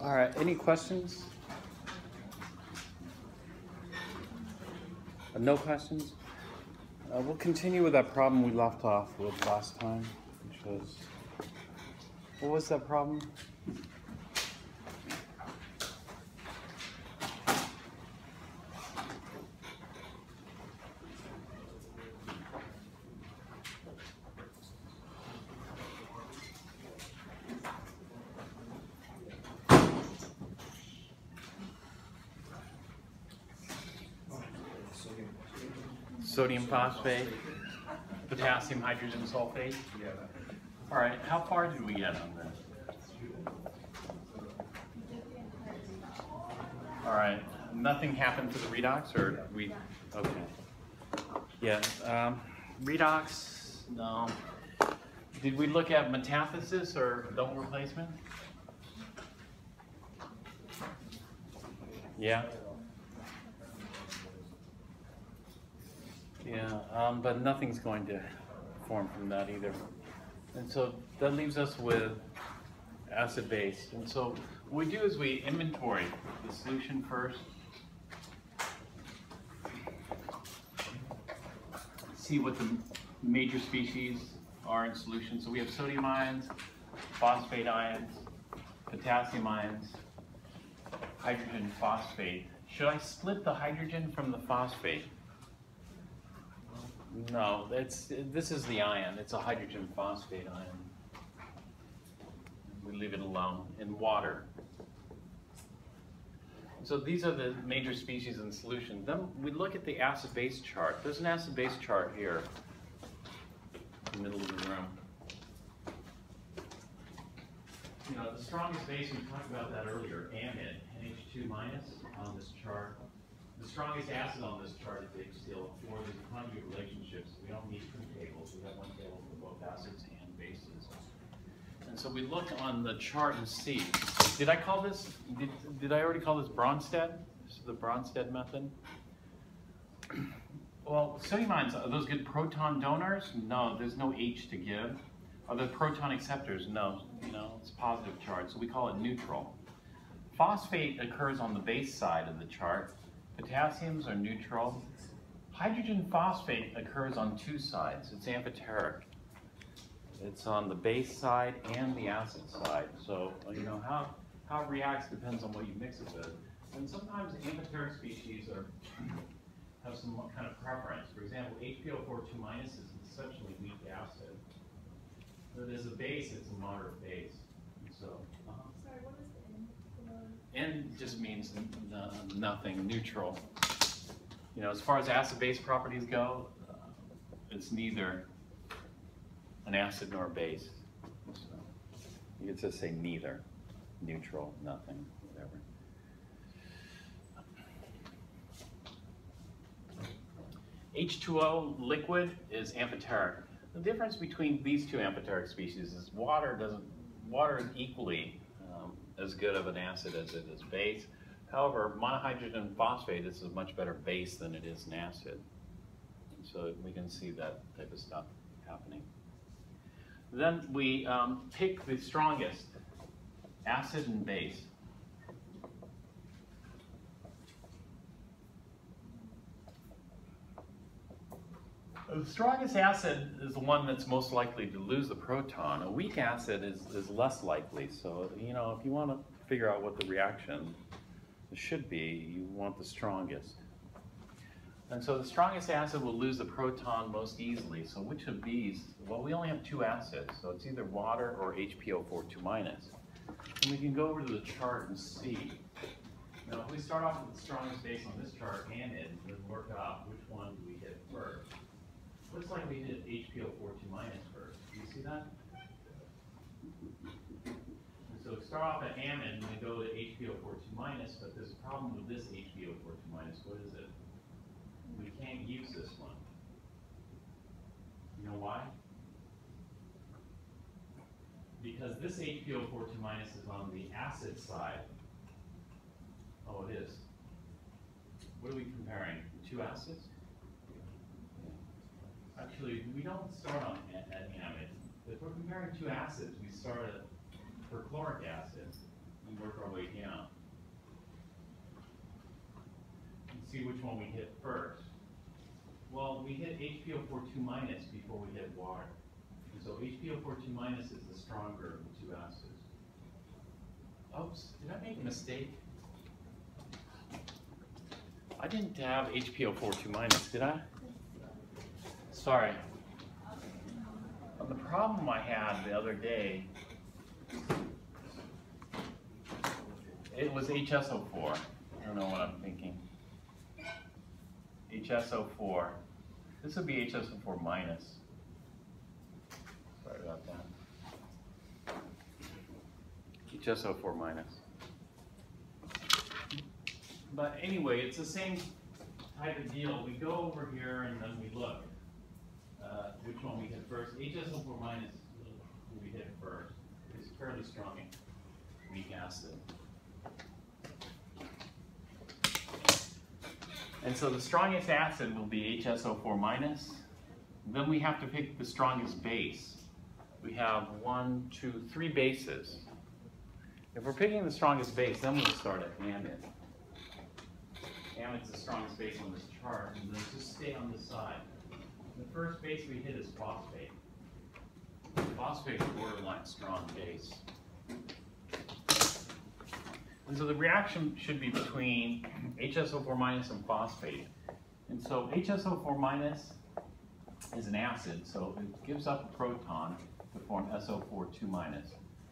All right, any questions? No questions? We'll continue with that problem we left off with last time, which was, what was that problem? Sodium phosphate, potassium hydrogen sulfate. All right, how far did we get on this? All right, nothing happened to the redox, or we, okay. Yeah, redox, no. Did we look at metathesis or double replacement? Yeah. Yeah, but nothing's going to form from that either. And so that leaves us with acid-base. And so what we do is we inventory the solution first. See what the major species are in solution. So we have sodium ions, phosphate ions, potassium ions, hydrogen phosphate. Should I split the hydrogen from the phosphate? No, this is the ion. It's a hydrogen phosphate ion. We leave it alone in water. So these are the major species in solution. Then we look at the acid-base chart. There's an acid-base chart here in the middle of the room. You know, the strongest base, we talked about that earlier, amide, NH2- on this chart. The strongest acid on this chart is HCl4. There's conjugate relationships. We don't need two tables. We have one table for both acids and bases. And so we look on the chart and see. Did I call this, did I already call this Bronsted? This is the Bronsted method. Well, sodium ions, are those good proton donors? No, there's no H to give. Are there proton acceptors? No, it's a positive charge, so we call it neutral. Phosphate occurs on the base side of the chart. Potassiums are neutral. Hydrogen phosphate occurs on two sides. It's amphoteric. It's on the base side and the acid side. So, how it reacts depends on what you mix it with. And sometimes amphoteric species have some kind of preference. For example, HPO4 2- is an exceptionally weak acid. But as a base, it's a moderate base. So, sorry, what is the N? N just means nothing, neutral. As far as acid-base properties go, it's neither an acid nor a base. So you could just say neither, neutral, nothing, whatever. H2O liquid is amphoteric. The difference between these two amphoteric species is water is equally as good of an acid as it is base. However, monohydrogen phosphate is a much better base than it is an acid. So we can see that type of stuff happening. Then we pick the strongest acid and base. The strongest acid is the one that's most likely to lose the proton. A weak acid is less likely. So, if you want to figure out what the reaction should be, you want the strongest. And so the strongest acid will lose the proton most easily. So which of these? Well, we only have two acids, so it's either water or HPO4 2-. And we can go over to the chart and see. Now, if we start off with the strongest base on this chart, amide, and work out which one do we hit first. Looks like we did HPO4 2- first. Do you see that? And so start off at amide and then go to HPO4 2-, but there's a problem with this HPO4 2-. What is it? We can't use this one. You know why? Because this HPO4 2- is on the acid side. Oh, it is. What are we comparing? Two acids? Actually, we don't start on at amide. If we're comparing two acids, we start at perchloric acid and work our way see which one we hit first. Well, we hit HPO42 minus before we hit water. And so HPO42 minus is the stronger of the two acids. Oops, did I make a mistake? I didn't have HPO42 minus, did I? Sorry. The problem I had the other day, it was HSO4. I don't know what I'm thinking. HSO4. This would be HSO4 minus. Sorry about that. HSO4 minus. But anyway, it's the same type of deal. We go over here and then we look which one we hit first. HSO4 minus we hit first. It's fairly strong weak acid. And so the strongest acid will be HSO4 minus. Then we have to pick the strongest base. We have 1, 2, 3 bases. If we're picking the strongest base, then we'll start at amide. Amide's the strongest base on this chart, and then just stay on this side. The first base we hit is phosphate. Phosphate is a borderline strong base. And so the reaction should be between HSO4 minus and phosphate. And so HSO4 minus is an acid, so it gives up a proton to form SO4 2 minus.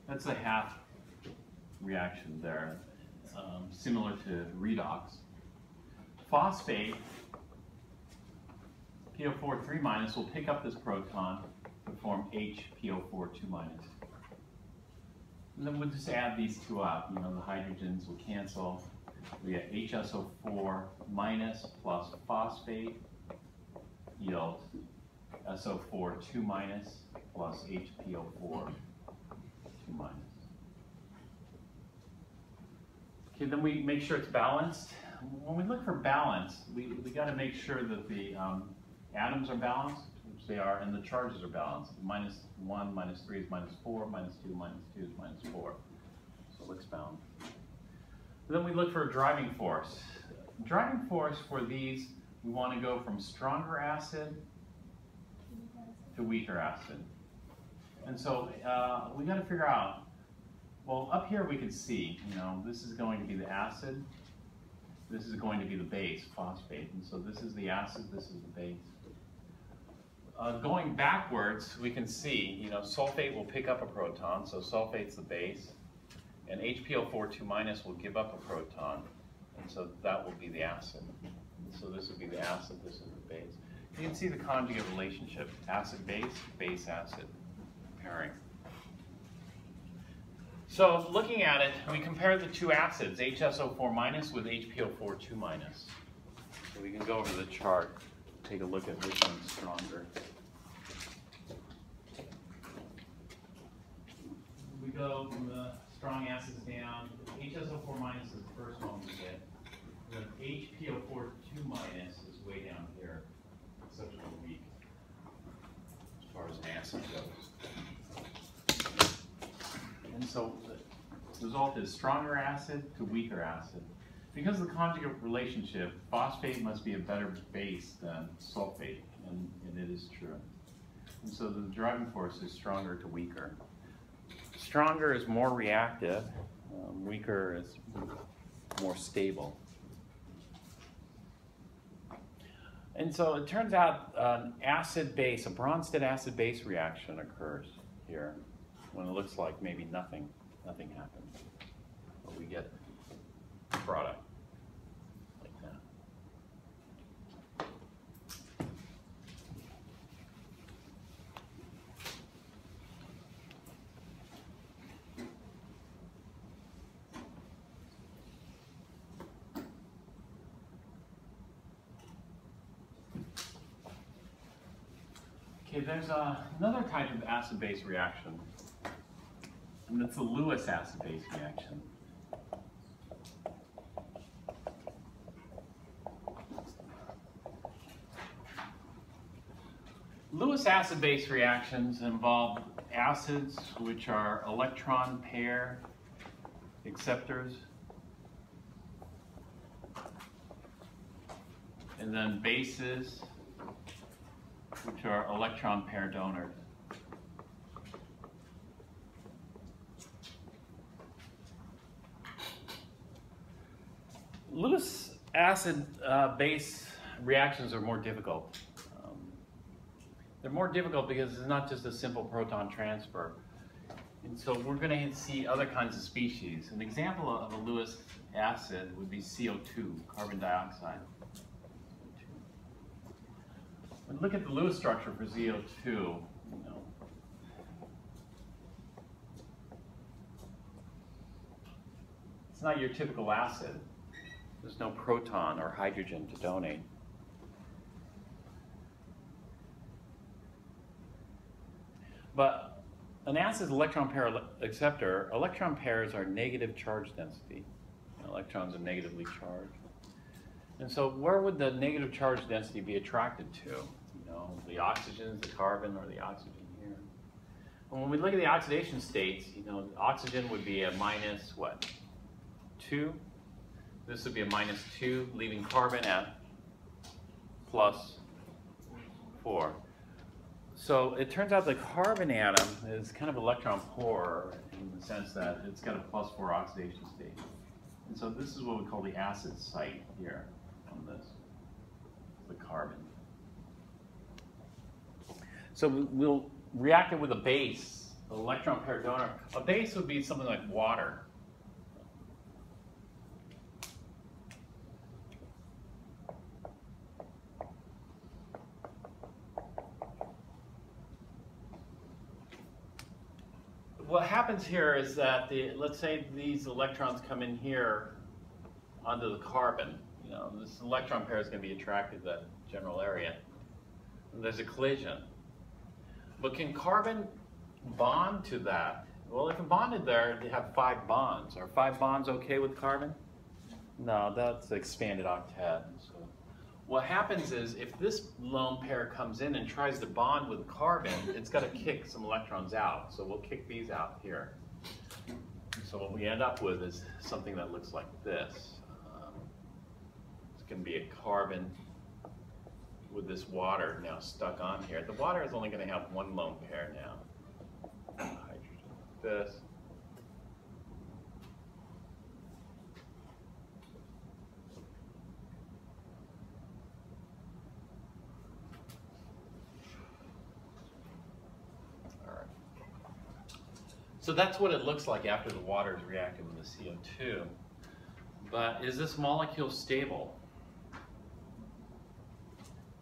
That's a half reaction there, similar to redox. Phosphate, PO4 3 minus, will pick up this proton to form HPO4 2 minus. And then we'll just add these two up. You know, the hydrogens will cancel. We get HSO4 minus plus phosphate yields SO4 2 minus plus HPO4 2 minus. Okay, then we make sure it's balanced. When we look for balance, we got to make sure that the atoms are balanced, which they are, and the charges are balanced. -1, -3 is -4, -2, -2 is -4. So it looks balanced. Then we look for a driving force. Driving force for these, we want to go from stronger acid to weaker acid. And so we got to figure out, well, up here we can see, you know, this is going to be the acid, this is going to be the base, phosphate. And so this is the acid, this is the base. Going backwards, we can see, you know, sulfate will pick up a proton, so sulfate's the base, and HPO4 2 minus will give up a proton, and so that will be the acid. And so this would be the acid, this is the base. You can see the conjugate relationship, acid-base, base-acid pairing. So looking at it, we compare the two acids, HSO4 minus with HPO4 2 minus. So we can go over the chart, take a look at which one's stronger. We go from the strong acids down. HSO4 minus is the first one we get. And then HPO4 2 minus is way down here. It's such a weak as far as an acid goes. And so the result is stronger acid to weaker acid. Because of the conjugate relationship, phosphate must be a better base than sulfate, and it is true. And so the driving force is stronger to weaker. Stronger is more reactive, weaker is more stable. And so it turns out an acid-base, a Bronsted acid-base reaction occurs here when it looks like maybe nothing happens. But we get a product like that. Okay, there's another type of acid-base reaction, and it's the Lewis acid-base reaction. Lewis acid-base reactions involve acids which are electron pair acceptors. and then bases, which are electron pair donors. Lewis acid base reactions are more difficult. They're more difficult because it's not just a simple proton transfer. And so we're going to see other kinds of species. An example of a Lewis acid would be CO2, carbon dioxide. When we look at the Lewis structure for CO2, it's not your typical acid. There's no proton or hydrogen to donate. But an acid's electron pair acceptor, electron pairs are negative charge density. Electrons are negatively charged. And so where would the negative charge density be attracted to? The oxygens, the carbon, or the oxygen here? And when we look at the oxidation states, oxygen would be a minus, what, 2? This would be a minus 2, leaving carbon at plus 4. So it turns out the carbon atom is kind of electron poor in the sense that it's got a plus 4 oxidation state. And so this is what we call the acid site here on this, the carbon. So we'll react it with a base, an electron pair donor. A base would be something like water. What happens here is that let's say these electrons come in here onto the carbon. This electron pair is going to be attracted to that general area. And there's a collision. But can carbon bond to that? Well, if it bonded there, they have 5 bonds. Are 5 bonds okay with carbon? No, that's the expanded octet. So what happens is if this lone pair comes in and tries to bond with carbon, it's got to kick some electrons out. So we'll kick these out here. So what we end up with is something that looks like this. It's going to be a carbon with this water now stuck on here. The water is only going to have 1 lone pair now. Hydrogen like this. So that's what it looks like after the water is reacted with the CO2. But is this molecule stable?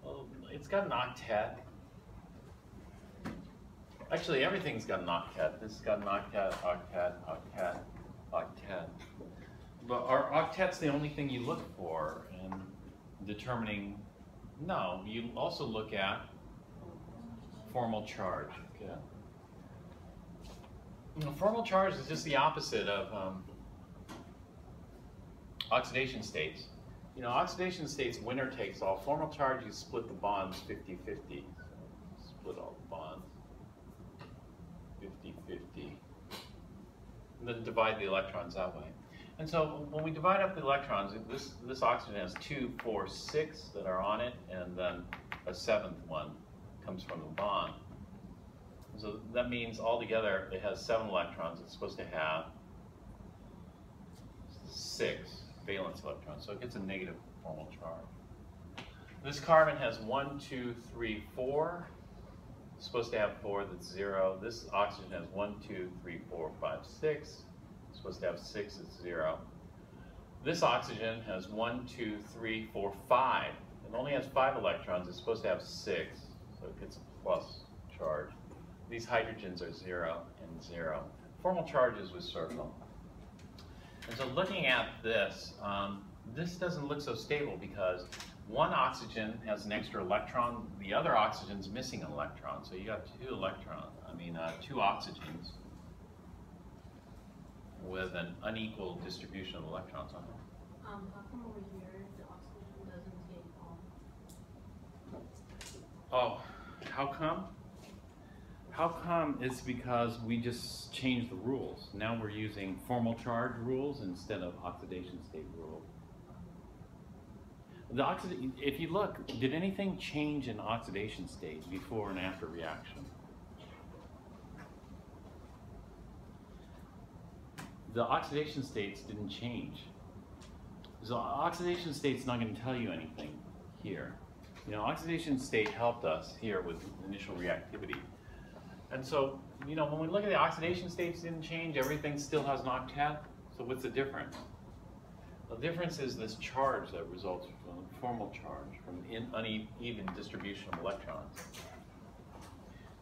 Well, it's got an octet. Actually, everything's got an octet. This has got an octet, octet, octet, octet. But are octets the only thing you look for in determining? No, you also look at formal charge. Okay. Formal charge is just the opposite of oxidation states. Oxidation states winner takes all. Formal charge, you split the bonds 50-50. Split all the bonds 50-50. And then divide the electrons that way. And so when we divide up the electrons, this oxygen has 2, 4, 6 that are on it, and then a 7th one comes from the bond. So that means altogether it has 7 electrons. It's supposed to have 6 valence electrons. So it gets a negative formal charge. This carbon has 1, 2, 3, 4. It's supposed to have 4, that's 0. This oxygen has 1, 2, 3, 4, 5, 6. It's supposed to have 6, it's 0. This oxygen has 1, 2, 3, 4, 5. It only has 5 electrons. It's supposed to have 6. So it gets a plus charge. These hydrogens are 0 and 0. Formal charges with circle. And so looking at this, this doesn't look so stable because one oxygen has an extra electron, the other oxygen's missing an electron. So you got 2 oxygens with an unequal distribution of electrons on them. How come over here the oxygen doesn't take on? Oh, how come? How come? It's because we just changed the rules. Now we're using formal charge rules instead of oxidation state rules. If you look, did anything change in oxidation state before and after reaction? The oxidation states didn't change. So oxidation state's not going to tell you anything here. You know, oxidation state helped us here with initial reactivity. And so, you know, when we look at the oxidation states didn't change, everything still has an octet. So what's the difference? The difference is this charge that results from a formal charge from uneven distribution of electrons.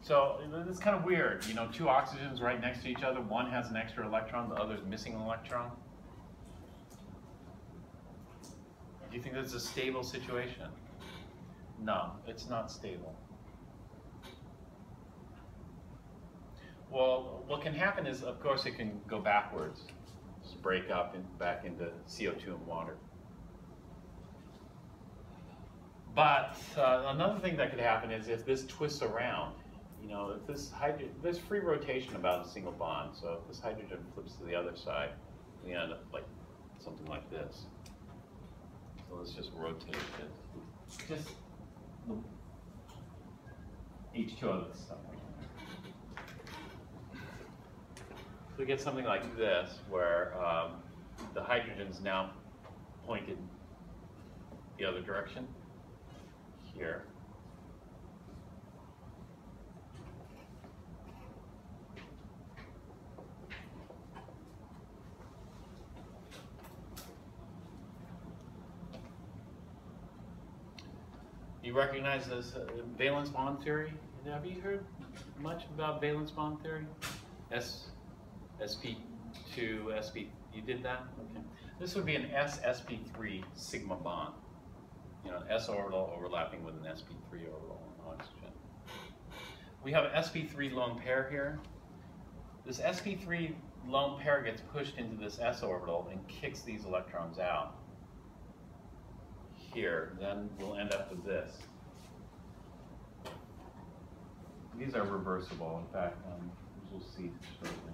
So it's kind of weird, you know, two oxygens right next to each other. One has an extra electron, the other is missing an electron. Do you think that's a stable situation? No, it's not stable. Well, what can happen is, of course, it can go backwards. Just break up and back into CO2 and water. But another thing that could happen is if this twists around, you know, if there's free rotation about a single bond, so if this hydrogen flips to the other side, we end up like something like this. So let's just rotate it. Just H2O of this stuff. So we get something like this, where the hydrogen's now pointed the other direction, here. You recognize this valence bond theory? Have you heard much about valence bond theory? sp2, sp. You did that? Okay. This would be an s-sp3 sigma bond. You know, s orbital overlapping with an sp3 orbital on oxygen. We have an sp3 lone pair here. This sp3 lone pair gets pushed into this s orbital and kicks these electrons out. Here, then we'll end up with this. These are reversible, in fact, we'll see shortly.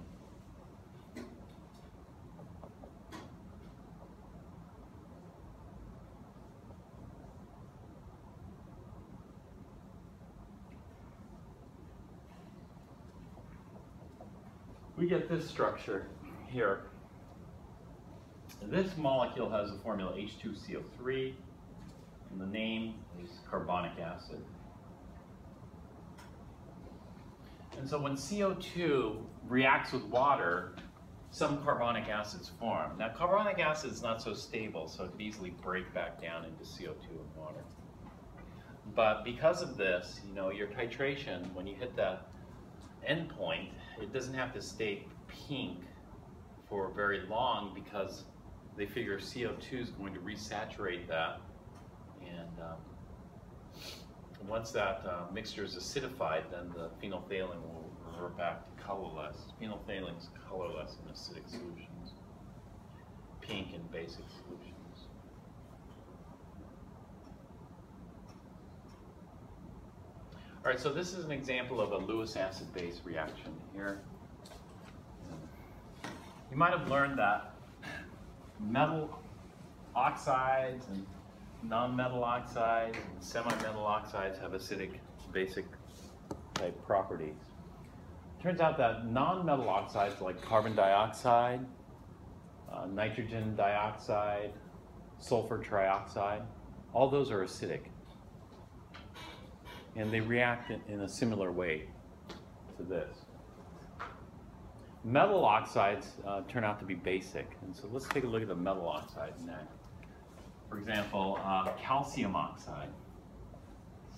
We get this structure here. This molecule has the formula H2CO3, and the name is carbonic acid. And so when CO2 reacts with water, some carbonic acids form. Now carbonic acid is not so stable, so it could easily break back down into CO2 and water. But because of this, you know, your titration, when you hit that end point, it doesn't have to stay pink for very long, because they figure CO2 is going to resaturate that, and once that mixture is acidified, then the phenolphthalein will revert back to colorless. Phenolphthalein is colorless in acidic solutions, pink in basic solutions. All right, so this is an example of a Lewis acid-base reaction here. You might have learned that metal oxides and non-metal oxides and semi-metal oxides have acidic basic type properties. Turns out that non-metal oxides like carbon dioxide, nitrogen dioxide, sulfur trioxide, all those are acidic. And they react in a similar way to this. Metal oxides turn out to be basic. And so let's take a look at the metal oxides next. For example, calcium oxide,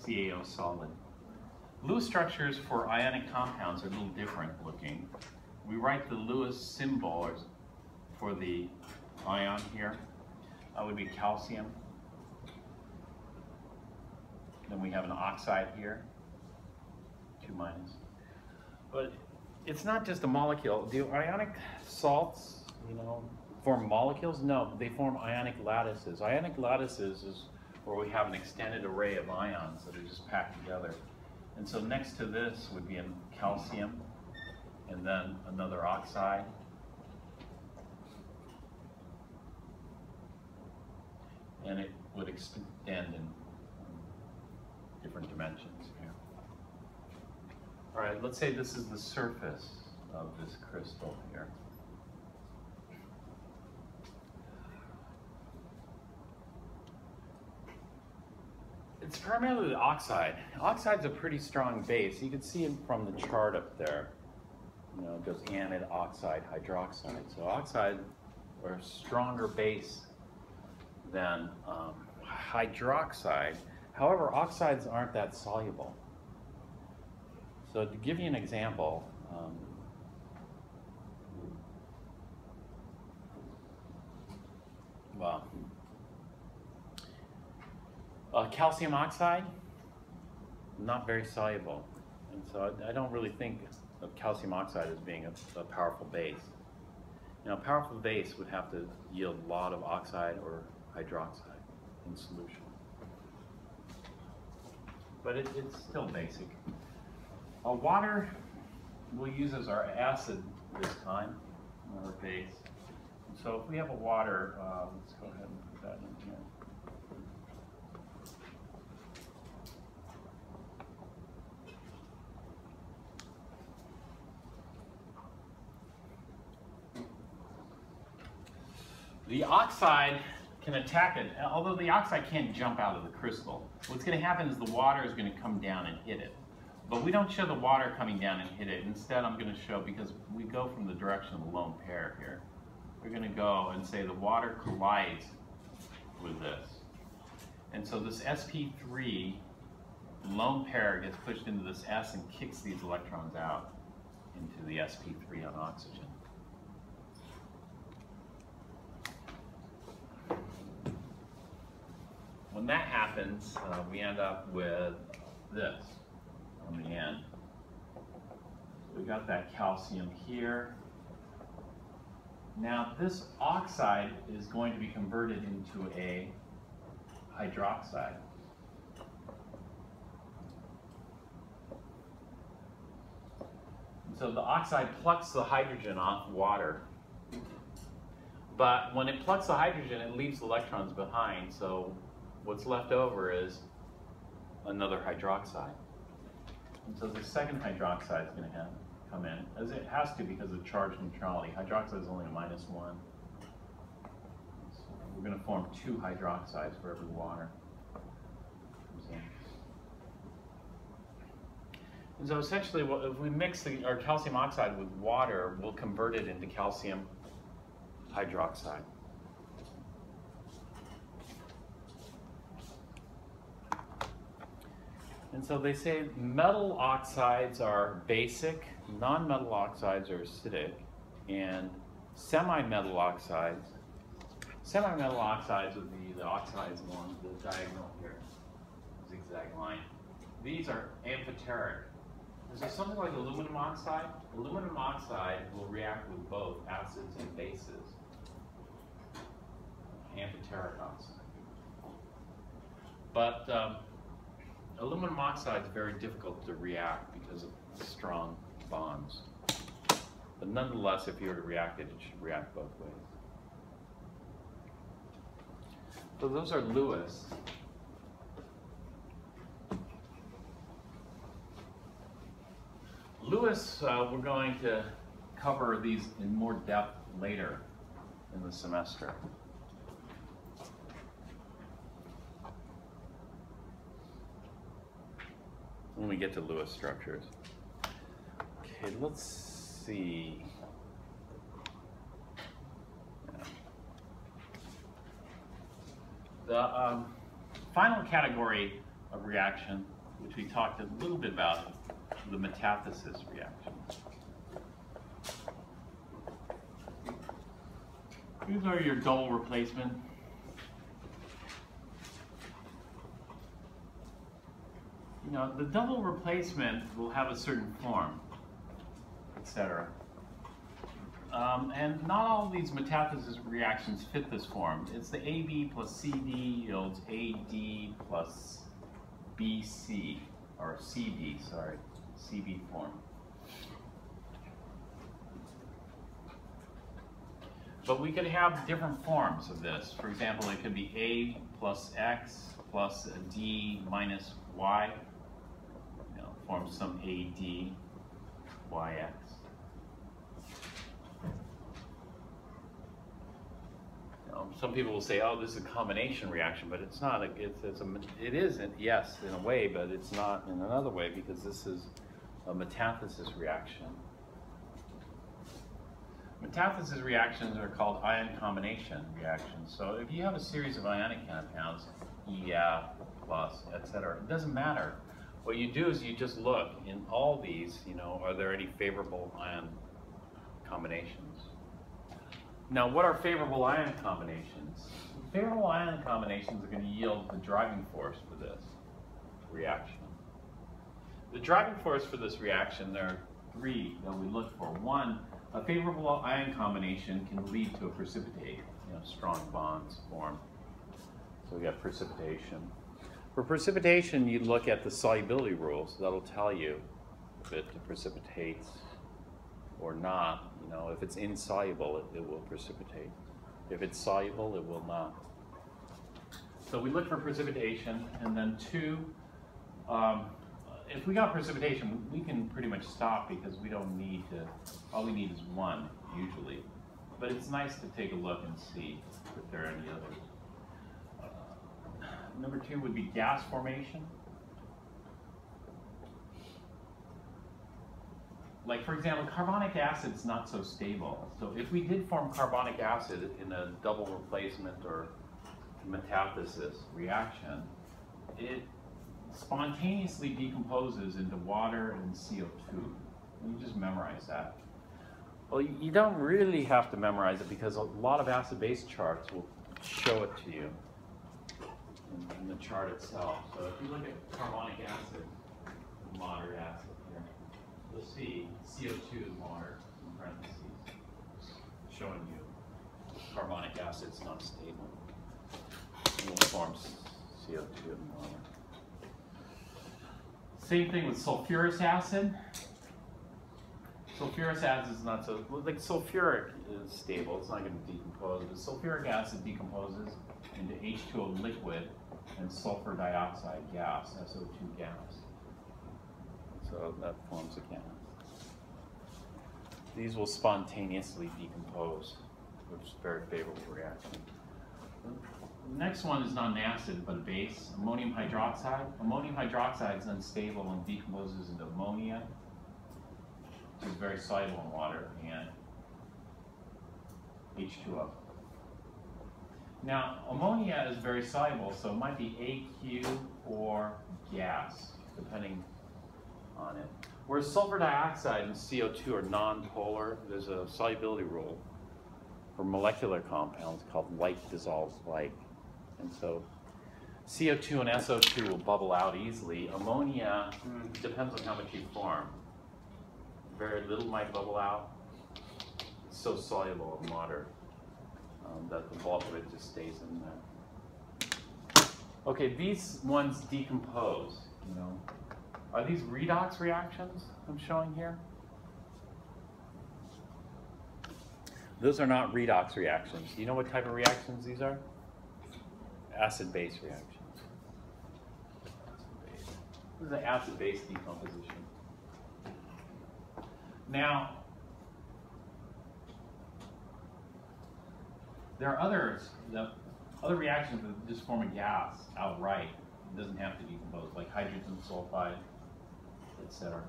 CaO solid. Lewis structures for ionic compounds are a little different looking. We write the Lewis symbol for the ion here. That would be calcium. Then we have an oxide here, 2 minus. But it's not just a molecule. Do ionic salts, you know, form molecules? No, they form ionic lattices. Ionic lattices is where we have an extended array of ions that are just packed together. And so next to this would be a calcium, and then another oxide. and it would extend in different dimensions here. All right, let's say this is the surface of this crystal here. It's primarily the oxide. Oxide's a pretty strong base. You can see it from the chart up there. You know, it goes amide, oxide, hydroxide. So oxide are a stronger base than hydroxide. However, oxides aren't that soluble. So to give you an example, calcium oxide, not very soluble. And so I don't really think of calcium oxide as being a powerful base. Now, a powerful base would have to yield a lot of oxide or hydroxide in solution. But it's still basic. Water we'll use as our acid this time, our base. So if we have a water, let's go ahead and put that in here. The oxide can attack it, although the oxide can't jump out of the crystal. What's going to happen is the water is going to come down and hit it. But we don't show the water coming down and hit it. Instead, I'm going to show, because we go from the direction of the lone pair here, we're going to go and say the water collides with this. And so this sp3 lone pair gets pushed into this S and kicks these electrons out into the sp3 on oxygen. When that happens, we end up with this on the end. We got that calcium here. Now this oxide is going to be converted into a hydroxide. And so the oxide plucks the hydrogen off water. But when it plucks the hydrogen, it leaves electrons behind. So what's left over is another hydroxide. And so the second hydroxide is going to come in, as it has to because of charge neutrality. Hydroxide is only a -1. So we're going to form 2 hydroxides for every water comes in. And so essentially, if we mix our calcium oxide with water, we'll convert it into calcium hydroxide. And so they say metal oxides are basic, non-metal oxides are acidic, and semi-metal oxides would be the oxides along the diagonal here, zigzag line. These are amphoteric. Is there something like aluminum oxide? Aluminum oxide will react with both acids and bases. Amphoteric oxide. But aluminum oxide is very difficult to react because of strong bonds. But nonetheless, if you were to react it, it should react both ways. So those are Lewis. Lewis, we're going to cover these in more depth later in the semester. When we get to Lewis structures. Okay, let's see. The final category of reaction, which we talked a little bit about, the metathesis reaction. These are your double replacement. You know, the double replacement will have a certain form, etc. And not all of these metathesis reactions fit this form. It's the AB plus CD yields AD plus BC, or CB, sorry, CB form. But we could have different forms of this. For example, it could be A plus X plus D minus Y. You know, form some AD YX. Some people will say, "Oh, this is a combination reaction," but it's not. It is, yes, in a way, but it's not in another way because this is a metathesis reaction. Metathesis reactions are called ion combination reactions. So if you have a series of ionic compounds, EF plus, etc., it doesn't matter. What you do is you just look in all these. You know, are there any favorable ion combinations? Now, what are favorable ion combinations? Favorable ion combinations are going to yield the driving force for this reaction. The driving force for this reaction, there are three that we look for. One, a favorable ion combination can lead to a precipitate. You know, strong bonds form. So we got precipitation. For precipitation, you look at the solubility rules. That'll tell you if it precipitates or not. You know, if it's insoluble, it will precipitate. If it's soluble, it will not. So we look for precipitation, and then two, if we got precipitation, we can pretty much stop because we don't need to, all we need is one, usually. But it's nice to take a look and see if there are any others. Number two would be gas formation. Like, for example, carbonic acid is not so stable. So if we did form carbonic acid in a double replacement or metathesis reaction, it spontaneously decomposes into water and CO2. You just memorize that. Well, you don't really have to memorize it because a lot of acid-base charts will show it to you in the chart itself. So if you look at carbonic acid, moderate acid here, you'll see CO2 is water in parentheses, showing you carbonic acid is not stable. It will form CO2 and water. Same thing with sulfurous acid. Sulfurous acid is not so, like sulfuric is stable, it's not going to decompose, but sulfuric acid decomposes into H2O liquid and sulfur dioxide gas, SO2 gas. So that forms a gas. These will spontaneously decompose, which is a very favorable reaction. The next one is not an acid, but a base, ammonium hydroxide. Ammonium hydroxide is unstable and decomposes into ammonia, which is very soluble in water, and H2O. Now, ammonia is very soluble, so it might be AQ or gas, depending on it. Whereas sulfur dioxide and CO2 are non-polar, there's a solubility rule for molecular compounds called like dissolves like. And so CO2 and SO2 will bubble out easily. Ammonia depends on how much you form. Very little might bubble out. It's so soluble in water that the bulk of it just stays in there. Okay, these ones decompose, you know. Are these redox reactions I'm showing here? Those are not redox reactions. Do you know what type of reactions these are? Acid-base reactions. This is an acid-base decomposition. Now, there are other reactions that just form a gas outright. It doesn't have to decompose, like hydrogen sulfide, etc.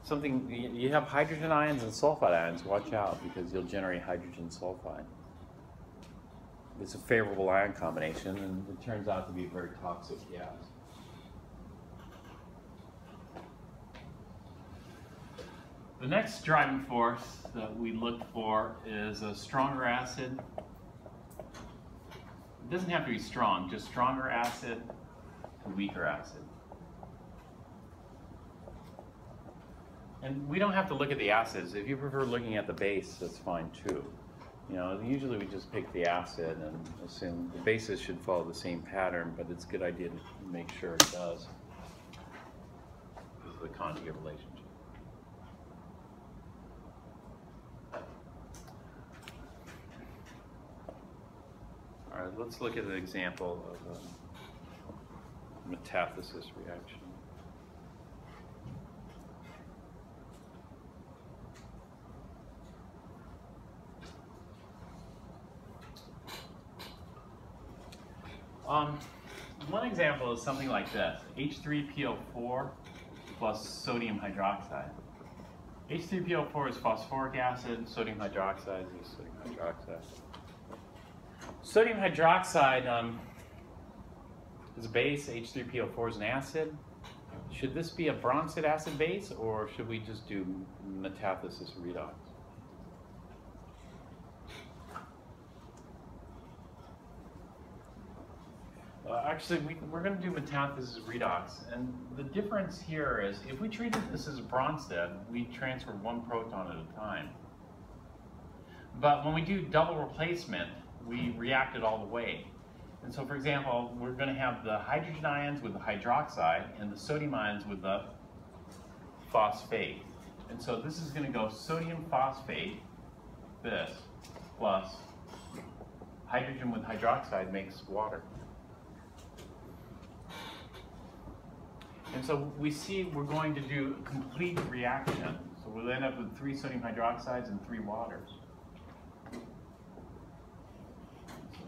Something, you have hydrogen ions and sulfide ions, watch out because you'll generate hydrogen sulfide. It's a favorable ion combination and it turns out to be a very toxic gas. The next driving force that we look for is a stronger acid. It doesn't have to be strong, just stronger acid to weaker acid. And we don't have to look at the acids. If you prefer looking at the base, that's fine too. You know, usually we just pick the acid and assume the bases should follow the same pattern, but it's a good idea to make sure it does because of the conjugate relationship. right, let's look at an example of a metathesis reaction. One example is something like this: H3PO4 plus sodium hydroxide. H3PO4 is phosphoric acid, sodium hydroxide is sodium hydroxide. Sodium hydroxide is a base, H3PO4 is an acid. Should this be a Bronsted acid base, or should we just do metathesis redox? Actually, we're going to do metathesis redox, and the difference here is if we treated this as a Bronsted, we transfer one proton at a time. But when we do double replacement, we react it all the way. And so, for example, we're going to have the hydrogen ions with the hydroxide and the sodium ions with the phosphate. And so this is going to go sodium phosphate, this, plus hydrogen with hydroxide makes water. And so we see we're going to do a complete reaction. So we'll end up with 3 sodium hydroxides and 3 waters. So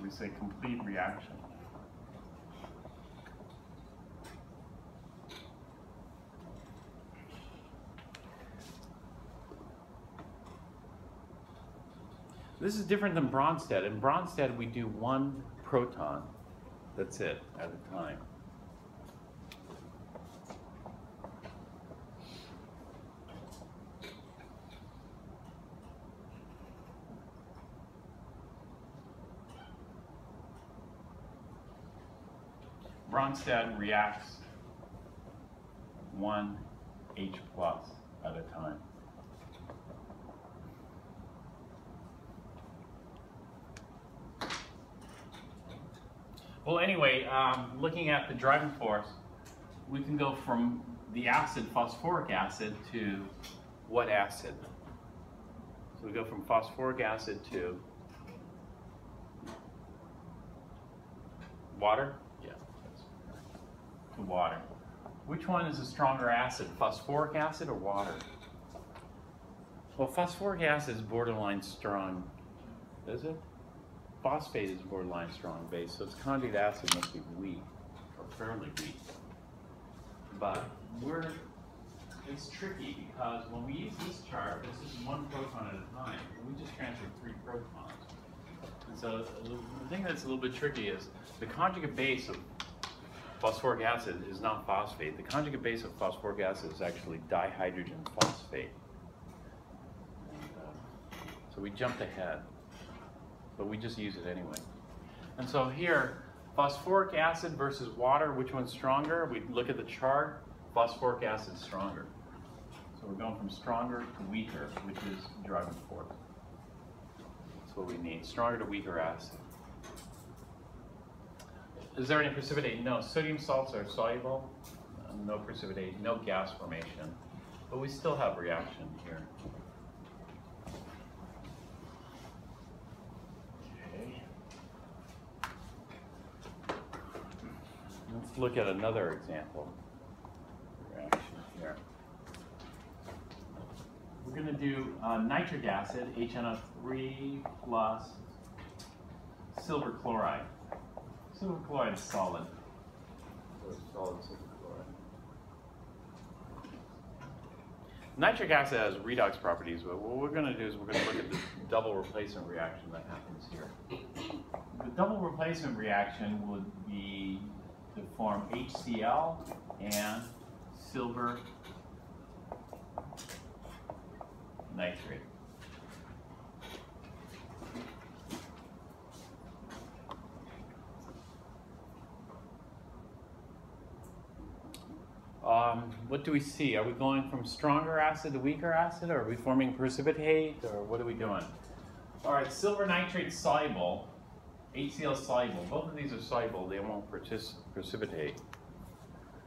we say complete reaction. This is different than Bronsted. In Bronsted, we do 1 proton. That's it, at a time. Bronsted reacts 1 H plus at a time. Well, anyway, looking at the driving force, we can go from the acid, phosphoric acid, to what acid? So we go from phosphoric acid to water? Yeah, that's correct. To water. Which one is a stronger acid, phosphoric acid or water? Well, phosphoric acid is borderline strong, is it? Phosphate is borderline strong base, so its conjugate acid must be weak, or fairly weak. But it's tricky because when we use this chart, this is 1 proton at a time, and we just transferred 3 protons. And so the thing that's a little bit tricky is the conjugate base of phosphoric acid is not phosphate. The conjugate base of phosphoric acid is actually dihydrogen phosphate. And, so we jumped ahead, but we just use it anyway. And so here, phosphoric acid versus water, which one's stronger? We look at the chart, phosphoric acid is stronger. So we're going from stronger to weaker, which is driving force. That's what we need, stronger to weaker acid. Is there any precipitate? No, sodium salts are soluble, no precipitate, no gas formation, but we still have reaction here. Let's look at another example reaction here. We're going to do nitric acid, HNO3 plus silver chloride. Silver chloride is solid. So it's solid silver chloride. Nitric acid has redox properties, but what we're going to do is we're going to look at the double replacement reaction that happens here. The double replacement reaction would be to form HCl and silver nitrate. What do we see? Are we going from stronger acid to weaker acid, or are we forming precipitate, or what are we doing? All right, silver nitrate is soluble. HCl is soluble. Both of these are soluble. They won't precipitate.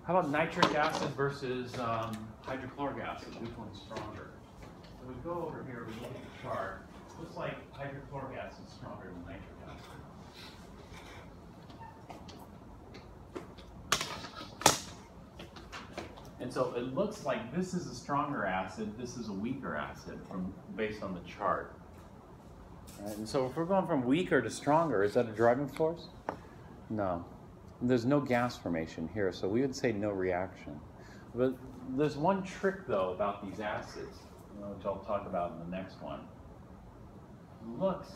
How about nitric acid versus hydrochloric acid? Which one's stronger? So we go over here, we look at the chart. Looks like hydrochloric acid is stronger than nitric acid. And so it looks like this is a stronger acid, this is a weaker acid based on the chart. Right, and so if we're going from weaker to stronger, is that a driving force? No. There's no gas formation here, so we would say no reaction. But there's one trick, though, about these acids, which I'll talk about in the next one. Looks,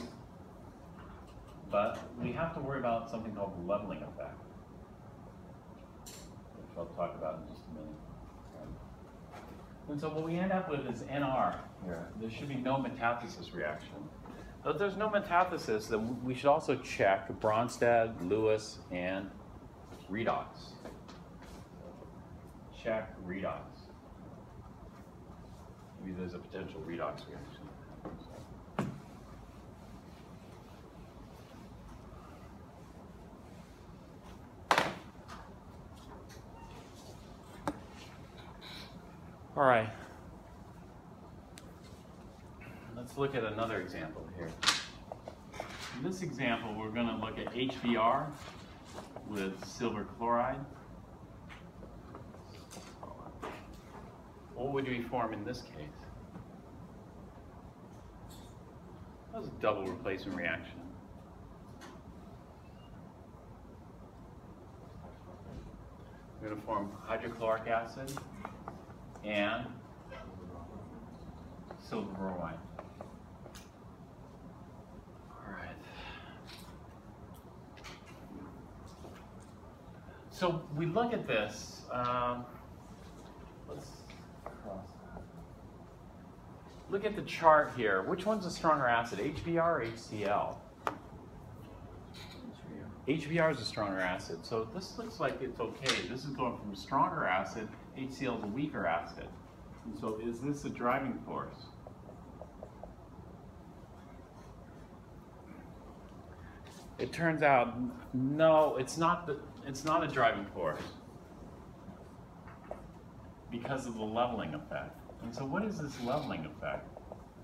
but we have to worry about something called the leveling effect, which I'll talk about in just a minute. And so what we end up with is NR here. There should be no metathesis reaction. But if there's no metathesis, then we should also check Bronsted, Lewis, and redox. Check redox. Maybe there's a potential redox reaction. All right. Let's look at another example here. In this example, we're going to look at HBr with silver chloride. What would we form in this case? That was a double replacement reaction. We're going to form hydrochloric acid and silver bromide. All right. So we look at this. Let's cross that. Look at the chart here. Which one's a stronger acid, HBr or HCl? HBr is a stronger acid, so this looks like it's okay. This is going from a stronger acid, HCl is a weaker acid. And so is this a driving force? It turns out, no, it's not a driving force because of the leveling effect. And so what is this leveling effect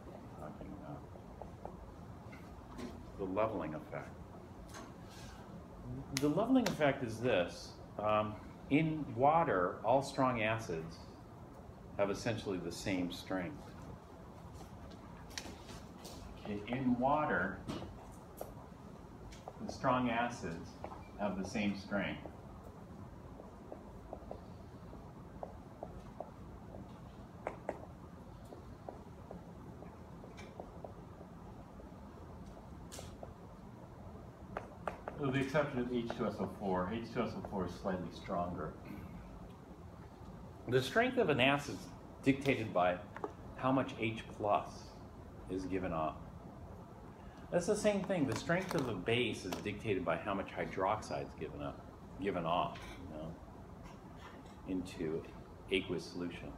I'm talking about? The leveling effect. The leveling effect is this. In water, all strong acids have essentially the same strength. Okay, in water, the strong acids have the same strength. With the exception of H2SO4. H2SO4 is slightly stronger. The strength of an acid is dictated by how much H plus is given off. That's the same thing. The strength of a base is dictated by how much hydroxide is given off, into aqueous solution.